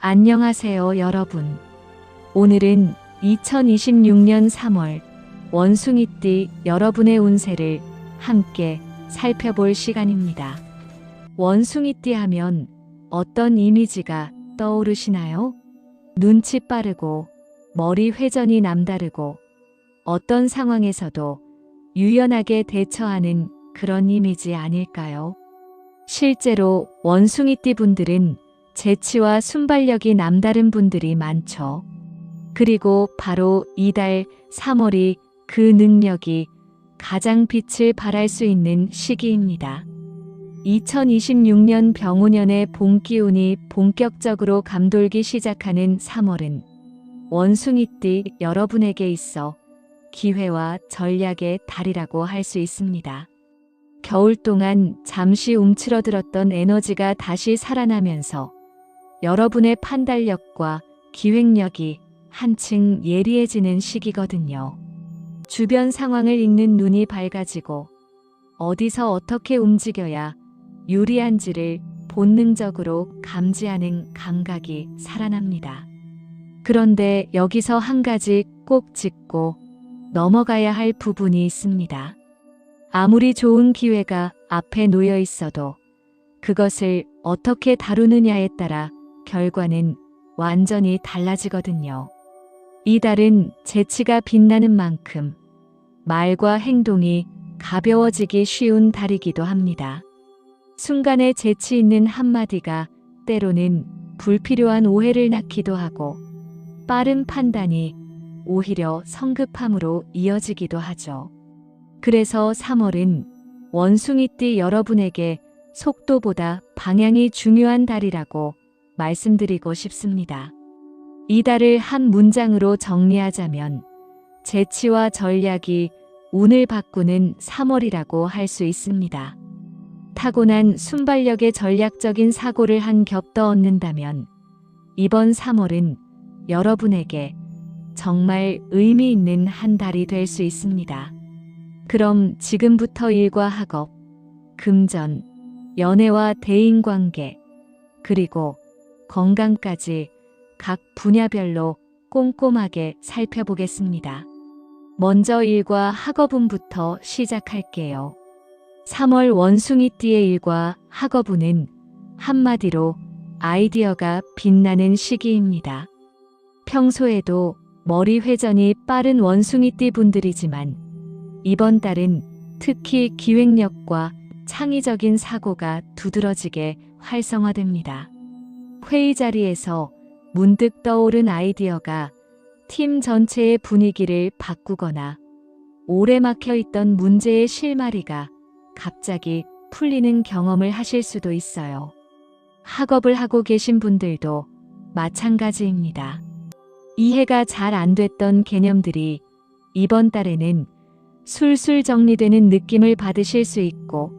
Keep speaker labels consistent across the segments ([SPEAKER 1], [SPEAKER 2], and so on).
[SPEAKER 1] 안녕하세요, 여러분. 오늘은 2026년 3월 원숭이띠 여러분의 운세를 함께 살펴볼 시간입니다. 원숭이띠 하면 어떤 이미지가 떠오르시나요? 눈치 빠르고 머리 회전이 남다르고 어떤 상황에서도 유연하게 대처하는 그런 이미지 아닐까요? 실제로 원숭이띠 분들은 재치와 순발력이 남다른 분들이 많죠. 그리고 바로 이달 3월이 그 능력이 가장 빛을 발할 수 있는 시기입니다. 2026년 병우년의 봄 기운이 본격적으로 감돌기 시작하는 3월은 원숭이띠 여러분에게 있어 기회와 전략의 달이라고 할 수 있습니다. 겨울 동안 잠시 움츠러들었던 에너지가 다시 살아나면서 여러분의 판단력과 기획력이 한층 예리해지는 시기거든요. 주변 상황을 읽는 눈이 밝아지고 어디서 어떻게 움직여야 유리한지를 본능적으로 감지하는 감각이 살아납니다. 그런데 여기서 한 가지 꼭 짚고 넘어가야 할 부분이 있습니다. 아무리 좋은 기회가 앞에 놓여 있어도 그것을 어떻게 다루느냐에 따라 결과는 완전히 달라지거든요. 이 달은 재치가 빛나는 만큼 말과 행동이 가벼워지기 쉬운 달이기도 합니다. 순간의 재치 있는 한마디가 때로는 불필요한 오해를 낳기도 하고 빠른 판단이 오히려 성급함으로 이어지기도 하죠. 그래서 3월은 원숭이띠 여러분에게 속도보다 방향이 중요한 달이라고 말씀드리고 싶습니다. 이 달을 한 문장으로 정리하자면 재치와 전략이 운을 바꾸는 3월이라고 할 수 있습니다. 타고난 순발력의 전략적인 사고를 한 겹 더 얻는다면 이번 3월은 여러분에게 정말 의미 있는 한 달이 될 수 있습니다. 그럼 지금부터 일과 학업, 금전, 연애와 대인관계, 그리고 건강까지 각 분야별로 꼼꼼하게 살펴보겠습니다. 먼저 일과 학업운부터 시작할게요. 3월 원숭이띠의 일과 학업운은 한마디로 아이디어가 빛나는 시기입니다. 평소에도 머리 회전이 빠른 원숭이띠 분들이지만 이번 달은 특히 기획력과 창의적인 사고가 두드러지게 활성화됩니다. 회의 자리에서 문득 떠오른 아이디어가 팀 전체의 분위기를 바꾸거나 오래 막혀 있던 문제의 실마리가 갑자기 풀리는 경험을 하실 수도 있어요. 학업을 하고 계신 분들도 마찬가지입니다. 이해가 잘 안 됐던 개념들이 이번 달에는 술술 정리되는 느낌을 받으실 수 있고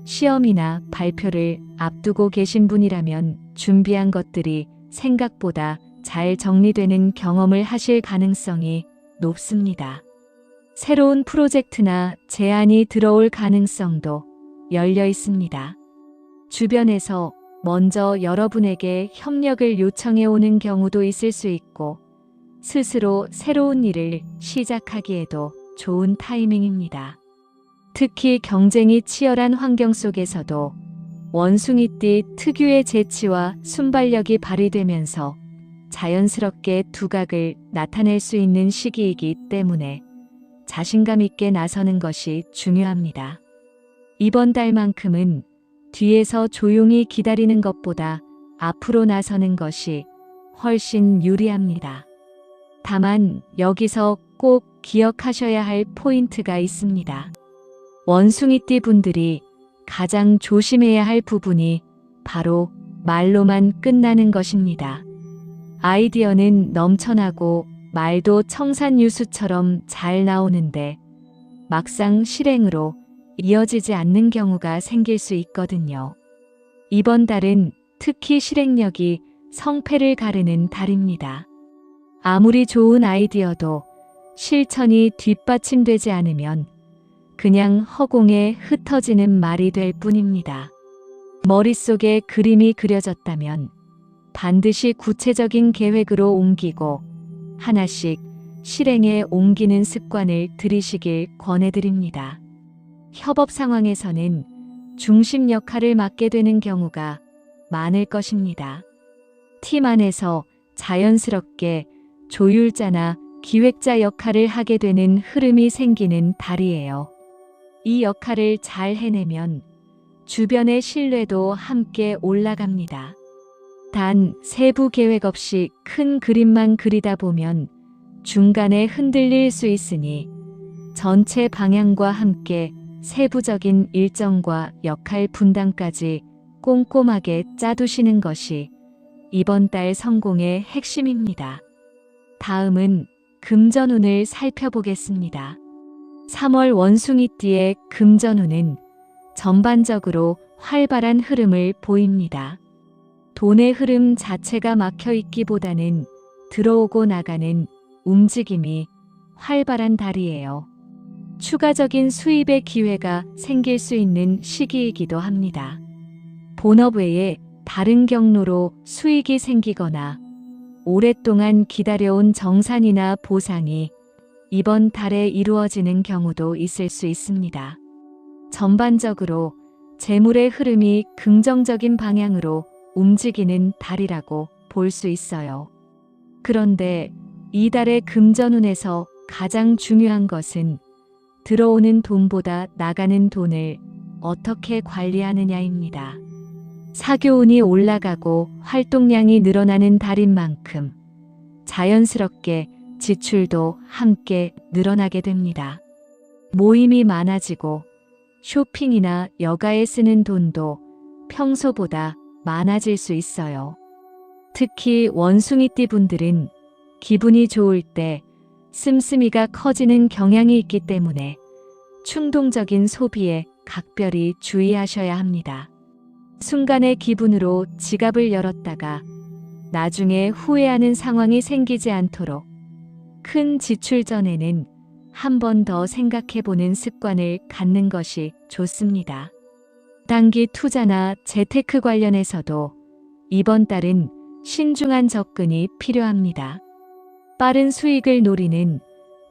[SPEAKER 1] 시험이나 발표를 앞두고 계신 분이라면 준비한 것들이 생각보다 잘 정리되는 경험을 하실 가능성이 높습니다. 새로운 프로젝트나 제안이 들어올 가능성도 열려 있습니다. 주변에서 먼저 여러분에게 협력을 요청해 오는 경우도 있을 수 있고 스스로 새로운 일을 시작하기에도 좋은 타이밍입니다. 특히 경쟁이 치열한 환경 속에서도 원숭이띠 특유의 재치와 순발력이 발휘되면서 자연스럽게 두각을 나타낼 수 있는 시기이기 때문에 자신감 있게 나서는 것이 중요합니다. 이번 달만큼은 뒤에서 조용히 기다리는 것보다 앞으로 나서는 것이 훨씬 유리합니다. 다만 여기서 꼭 기억하셔야 할 포인트가 있습니다. 원숭이띠 분들이 가장 조심해야 할 부분이 바로 말로만 끝나는 것입니다. 아이디어는 넘쳐나고 말도 청산유수처럼 잘 나오는데 막상 실행으로 이어지지 않는 경우가 생길 수 있거든요. 이번 달은 특히 실행력이 성패를 가르는 달입니다. 아무리 좋은 아이디어도 실천이 뒷받침되지 않으면 그냥 허공에 흩어지는 말이 될 뿐입니다. 머릿속에 그림이 그려졌다면 반드시 구체적인 계획으로 옮기고 하나씩 실행에 옮기는 습관을 들이시길 권해드립니다. 협업 상황에서는 중심 역할을 맡게 되는 경우가 많을 것입니다. 팀 안에서 자연스럽게 조율자나 기획자 역할을 하게 되는 흐름이 생기는 달이에요. 이 역할을 잘 해내면 주변의 신뢰도 함께 올라갑니다. 단 세부 계획 없이 큰 그림만 그리다 보면 중간에 흔들릴 수 있으니 전체 방향과 함께 세부적인 일정과 역할 분담까지 꼼꼼하게 짜두시는 것이 이번 달 성공의 핵심입니다. 다음은 금전운을 살펴보겠습니다. 3월 원숭이띠의 금전운은 전반적으로 활발한 흐름을 보입니다. 돈의 흐름 자체가 막혀 있기보다는 들어오고 나가는 움직임이 활발한 달이에요. 추가적인 수입의 기회가 생길 수 있는 시기이기도 합니다. 본업 외에 다른 경로로 수익이 생기거나 오랫동안 기다려온 정산이나 보상이 이번 달에 이루어지는 경우도 있을 수 있습니다. 전반적으로 재물의 흐름이 긍정적인 방향으로 움직이는 달이라고 볼 수 있어요. 그런데 이 달의 금전운에서 가장 중요한 것은 들어오는 돈보다 나가는 돈을 어떻게 관리하느냐입니다. 사교운이 올라가고 활동량이 늘어나는 달인 만큼 자연스럽게 지출도 함께 늘어나게 됩니다. 모임이 많아지고 쇼핑이나 여가에 쓰는 돈도 평소보다 많아질 수 있어요. 특히 원숭이띠 분들은 기분이 좋을 때 씀씀이가 커지는 경향이 있기 때문에 충동적인 소비에 각별히 주의하셔야 합니다. 순간의 기분으로 지갑을 열었다가 나중에 후회하는 상황이 생기지 않도록 큰 지출 전에는 한 번 더 생각해보는 습관을 갖는 것이 좋습니다. 단기 투자나 재테크 관련해서도 이번 달은 신중한 접근이 필요합니다. 빠른 수익을 노리는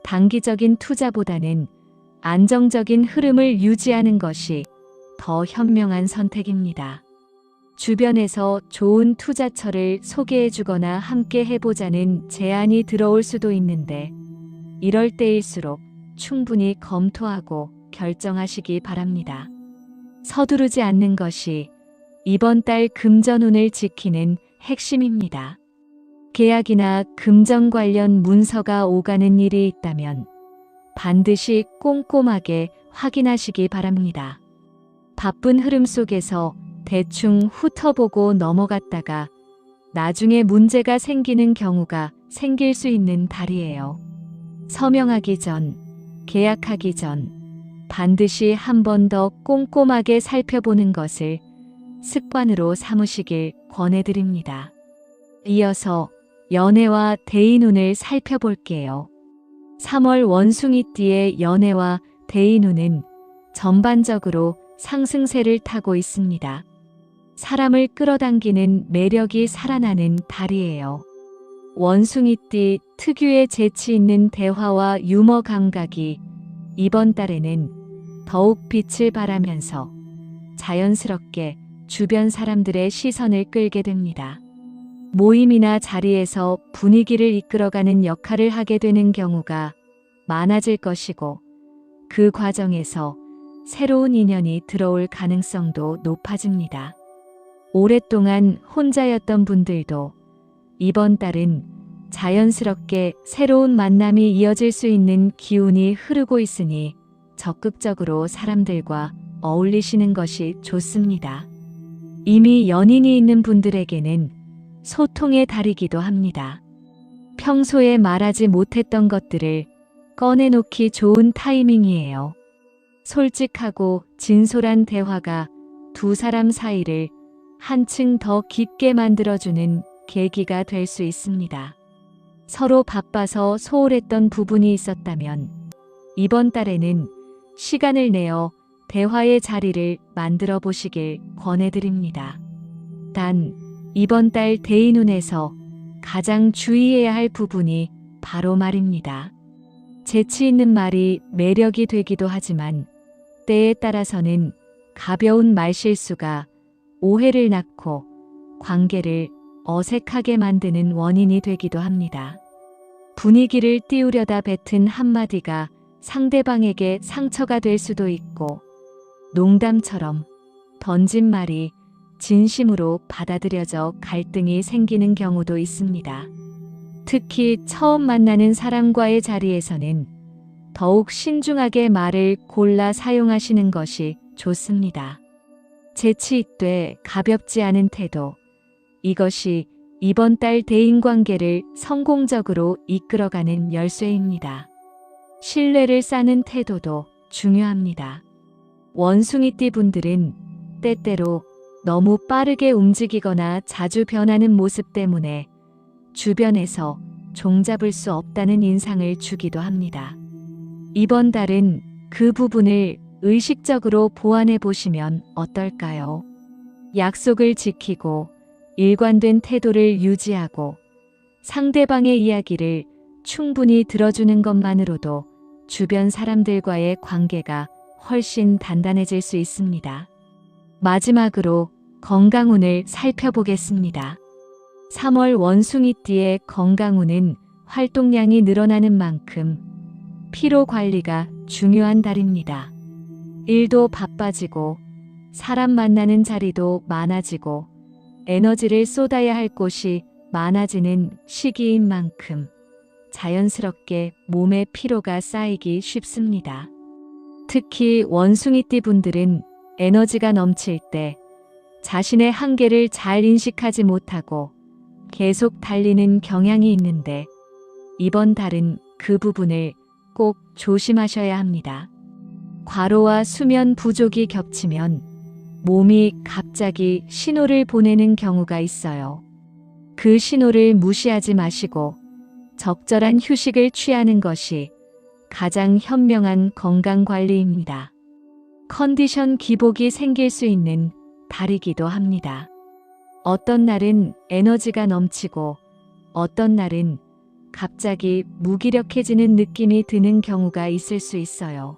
[SPEAKER 1] 단기적인 투자보다는 안정적인 흐름을 유지하는 것이 더 현명한 선택입니다. 주변에서 좋은 투자처를 소개해주거나 함께 해보자는 제안이 들어올 수도 있는데 이럴 때일수록 충분히 검토하고 결정하시기 바랍니다. 서두르지 않는 것이 이번 달 금전운을 지키는 핵심입니다. 계약이나 금전 관련 문서가 오가는 일이 있다면 반드시 꼼꼼하게 확인하시기 바랍니다. 바쁜 흐름 속에서 대충 훑어보고 넘어갔다가 나중에 문제가 생기는 경우가 생길 수 있는 달이에요. 서명하기 전, 계약하기 전 반드시 한 번 더 꼼꼼하게 살펴보는 것을 습관으로 삼으시길 권해드립니다. 이어서 연애와 대인운을 살펴볼게요. 3월 원숭이띠의 연애와 대인운은 전반적으로 상승세를 타고 있습니다. 사람을 끌어당기는 매력이 살아나는 달이에요. 원숭이띠 특유의 재치 있는 대화와 유머 감각이 이번 달에는 더욱 빛을 발하면서 자연스럽게 주변 사람들의 시선을 끌게 됩니다. 모임이나 자리에서 분위기를 이끌어가는 역할을 하게 되는 경우가 많아질 것이고 그 과정에서 새로운 인연이 들어올 가능성도 높아집니다. 오랫동안 혼자였던 분들도 이번 달은 자연스럽게 새로운 만남이 이어질 수 있는 기운이 흐르고 있으니 적극적으로 사람들과 어울리시는 것이 좋습니다. 이미 연인이 있는 분들에게는 소통의 달이기도 합니다. 평소에 말하지 못했던 것들을 꺼내놓기 좋은 타이밍이에요. 솔직하고 진솔한 대화가 두 사람 사이를 한층 더 깊게 만들어주는 계기가 될 수 있습니다. 서로 바빠서 소홀했던 부분이 있었다면 이번 달에는 시간을 내어 대화의 자리를 만들어 보시길 권해드립니다. 단, 이번 달 대인운에서 가장 주의해야 할 부분이 바로 말입니다. 재치 있는 말이 매력이 되기도 하지만 때에 따라서는 가벼운 말실수가 오해를 낳고 관계를 어색하게 만드는 원인이 되기도 합니다. 분위기를 띄우려다 뱉은 한마디가 상대방에게 상처가 될 수도 있고, 농담처럼 던진 말이 진심으로 받아들여져 갈등이 생기는 경우도 있습니다. 특히 처음 만나는 사람과의 자리에서는 더욱 신중하게 말을 골라 사용하시는 것이 좋습니다. 재치 있되 가볍지 않은 태도, 이것이 이번 달 대인관계를 성공적으로 이끌어가는 열쇠입니다. 신뢰를 쌓는 태도도 중요합니다. 원숭이띠 분들은 때때로 너무 빠르게 움직이거나 자주 변하는 모습 때문에 주변에서 종잡을 수 없다는 인상을 주기도 합니다. 이번 달은 그 부분을 의식적으로 보완해 보시면 어떨까요? 약속을 지키고 일관된 태도를 유지하고 상대방의 이야기를 충분히 들어주는 것만으로도 주변 사람들과의 관계가 훨씬 단단해질 수 있습니다. 마지막으로 건강운을 살펴보겠습니다. 3월 원숭이띠의 건강운은 활동량이 늘어나는 만큼 피로 관리가 중요한 달입니다. 일도 바빠지고 사람 만나는 자리도 많아지고 에너지를 쏟아야 할 곳이 많아지는 시기인 만큼 자연스럽게 몸에 피로가 쌓이기 쉽습니다. 특히 원숭이띠 분들은 에너지가 넘칠 때 자신의 한계를 잘 인식하지 못하고 계속 달리는 경향이 있는데, 이번 달은 그 부분을 꼭 조심하셔야 합니다. 과로와 수면 부족이 겹치면 몸이 갑자기 신호를 보내는 경우가 있어요. 그 신호를 무시하지 마시고 적절한 휴식을 취하는 것이 가장 현명한 건강관리입니다. 컨디션 기복이 생길 수 있는 달이기도 합니다. 어떤 날은 에너지가 넘치고 어떤 날은 갑자기 무기력해지는 느낌이 드는 경우가 있을 수 있어요.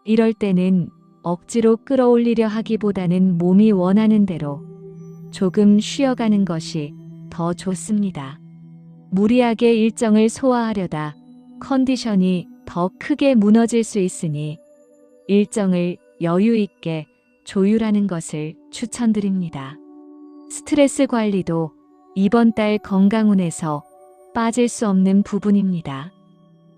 [SPEAKER 1] 이럴 때는 억지로 끌어올리려 하기보다는 몸이 원하는 대로 조금 쉬어가는 것이 더 좋습니다. 무리하게 일정을 소화하려다 컨디션이 더 크게 무너질 수 있으니 일정을 여유 있게 조율하는 것을 추천드립니다. 스트레스 관리도 이번 달 건강운에서 빠질 수 없는 부분입니다.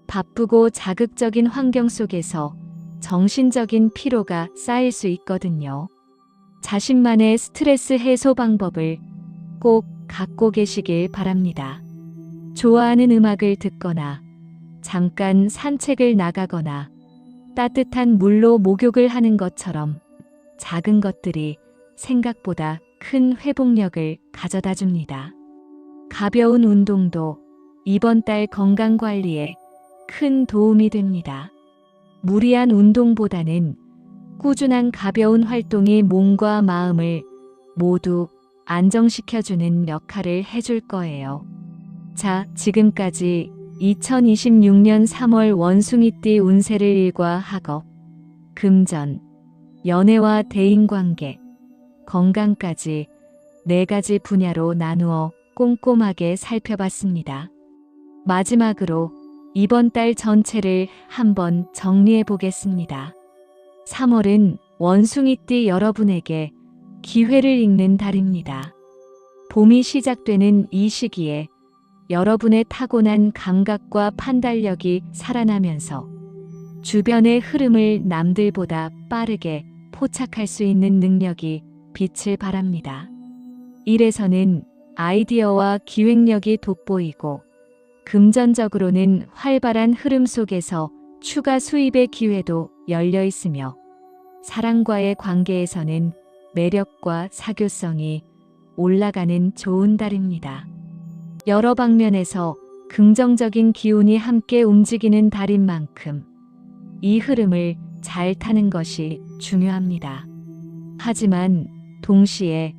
[SPEAKER 1] 바쁘고 자극적인 환경 속에서 정신적인 피로가 쌓일 수 있거든요. 자신만의 스트레스 해소 방법을 꼭 갖고 계시길 바랍니다. 좋아하는 음악을 듣거나 잠깐 산책을 나가거나 따뜻한 물로 목욕을 하는 것처럼 작은 것들이 생각보다 큰 회복력을 가져다 줍니다. 가벼운 운동도 이번 달 건강 관리에 큰 도움이 됩니다. 무리한 운동보다는 꾸준한 가벼운 활동이 몸과 마음을 모두 안정시켜주는 역할을 해줄 거예요. 자, 지금까지 2026년 3월 원숭이띠 운세를 일과 학업, 금전, 연애와 대인관계, 건강까지 4가지 분야로 나누어 꼼꼼하게 살펴봤습니다. 마지막으로 이번 달 전체를 한번 정리해 보겠습니다. 3월은 원숭이띠 여러분에게 기회를 읽는 달입니다. 봄이 시작되는 이 시기에 여러분의 타고난 감각과 판단력이 살아나면서 주변의 흐름을 남들보다 빠르게 포착할 수 있는 능력이 빛을 발합니다. 일에서는 아이디어와 기획력이 돋보이고 금전적으로는 활발한 흐름 속에서 추가 수입의 기회도 열려 있으며 사랑과의 관계에서는 매력과 사교성이 올라가는 좋은 달입니다. 여러 방면에서 긍정적인 기운이 함께 움직이는 달인 만큼 이 흐름을 잘 타는 것이 중요합니다. 하지만 동시에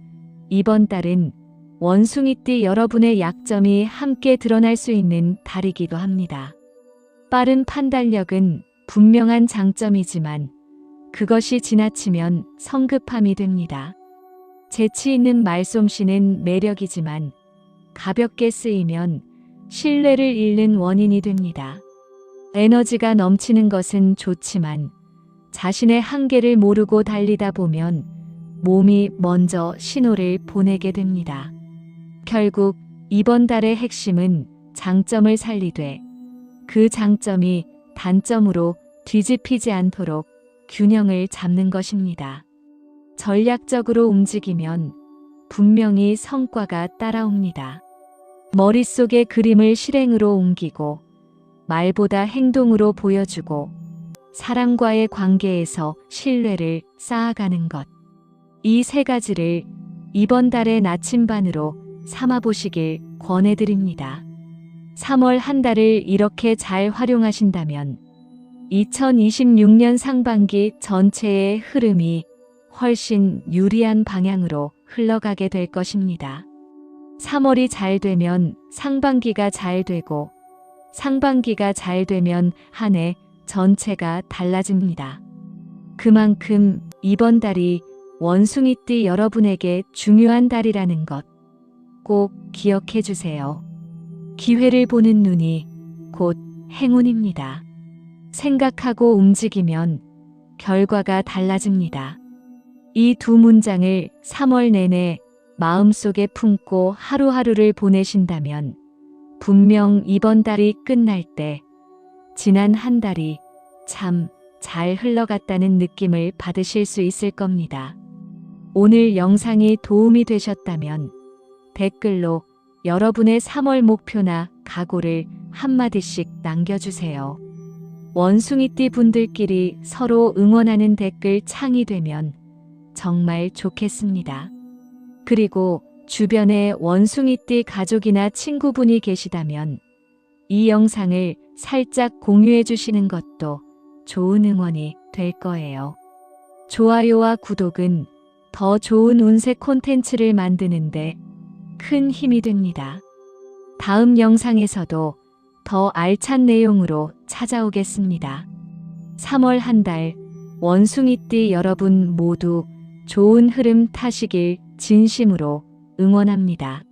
[SPEAKER 1] 이번 달은 원숭이띠 여러분의 약점이 함께 드러날 수 있는 달이기도 합니다. 빠른 판단력은 분명한 장점이지만 그것이 지나치면 성급함이 됩니다. 재치 있는 말솜씨는 매력이지만 가볍게 쓰이면 신뢰를 잃는 원인이 됩니다. 에너지가 넘치는 것은 좋지만 자신의 한계를 모르고 달리다 보면 몸이 먼저 신호를 보내게 됩니다. 결국 이번 달의 핵심은 장점을 살리되 그 장점이 단점으로 뒤집히지 않도록 균형을 잡는 것입니다. 전략적으로 움직이면 분명히 성과가 따라옵니다. 머릿속의 그림을 실행으로 옮기고 말보다 행동으로 보여주고 사람과의 관계에서 신뢰를 쌓아가는 것. 이 세 가지를 이번 달의 나침반으로 삼아보시길 권해드립니다. 3월 한 달을 이렇게 잘 활용하신다면 2026년 상반기 전체의 흐름이 훨씬 유리한 방향으로 흘러가게 될 것입니다. 3월이 잘 되면 상반기가 잘 되고 상반기가 잘 되면 한 해 전체가 달라집니다. 그만큼 이번 달이 원숭이띠 여러분에게 중요한 달이라는 것 꼭 기억해 주세요. 기회를 보는 눈이 곧 행운입니다. 생각하고 움직이면 결과가 달라집니다. 이 두 문장을 3월 내내 마음속에 품고 하루하루를 보내신다면 분명 이번 달이 끝날 때 지난 한 달이 참 잘 흘러갔다는 느낌을 받으실 수 있을 겁니다. 오늘 영상이 도움이 되셨다면 댓글로 여러분의 3월 목표나 각오를 한마디씩 남겨주세요. 원숭이띠 분들끼리 서로 응원하는 댓글 창이 되면 정말 좋겠습니다. 그리고 주변에 원숭이띠 가족이나 친구분이 계시다면 이 영상을 살짝 공유해 주시는 것도 좋은 응원이 될 거예요. 좋아요와 구독은 더 좋은 운세 콘텐츠를 만드는데 큰 힘이 됩니다. 다음 영상에서도 더 알찬 내용으로 찾아오겠습니다. 3월 한 달 원숭이띠 여러분 모두 좋은 흐름 타시길 진심으로 응원합니다.